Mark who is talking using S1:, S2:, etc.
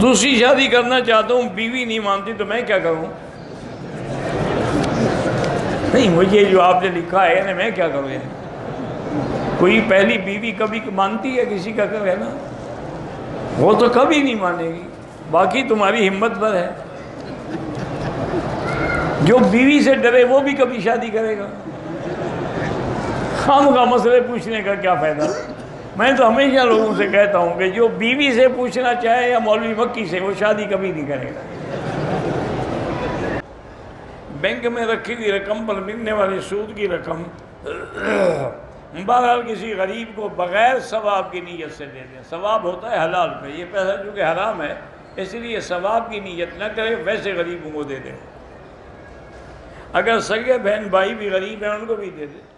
S1: دوسری شادی کرنا چاہتا ہوں، بیوی نہیں مانتی تو میں کیا کروں؟ نہیں، مجھے جو آپ نے لکھا ہے نا، میں کیا کروں؟ کوئی پہلی بیوی کبھی مانتی ہے کسی کا کہنا؟ وہ تو کبھی نہیں مانے گی، باقی تمہاری ہمت پر ہے۔ جو بیوی سے ڈرے وہ بھی کبھی شادی کرے گا؟ خام کا مسئلے پوچھنے کا کیا فائدہ؟ میں تو ہمیشہ لوگوں سے کہتا ہوں کہ جو بیوی سے پوچھنا چاہے یا مولوی مکی سے، وہ شادی کبھی نہیں کرے گا۔ بینک میں رکھی ہوئی رقم پر ملنے والی سود کی رقم بہرحال کسی غریب کو بغیر ثواب کی نیت سے دے دیں۔ ثواب ہوتا ہے حلال پہ، یہ پیسہ چونکہ حرام ہے اس لیے ثواب کی نیت نہ کرے، ویسے غریبوں کو دے دیں۔ اگر سگے بہن بھائی بھی غریب ہیں ان کو بھی دے دیں۔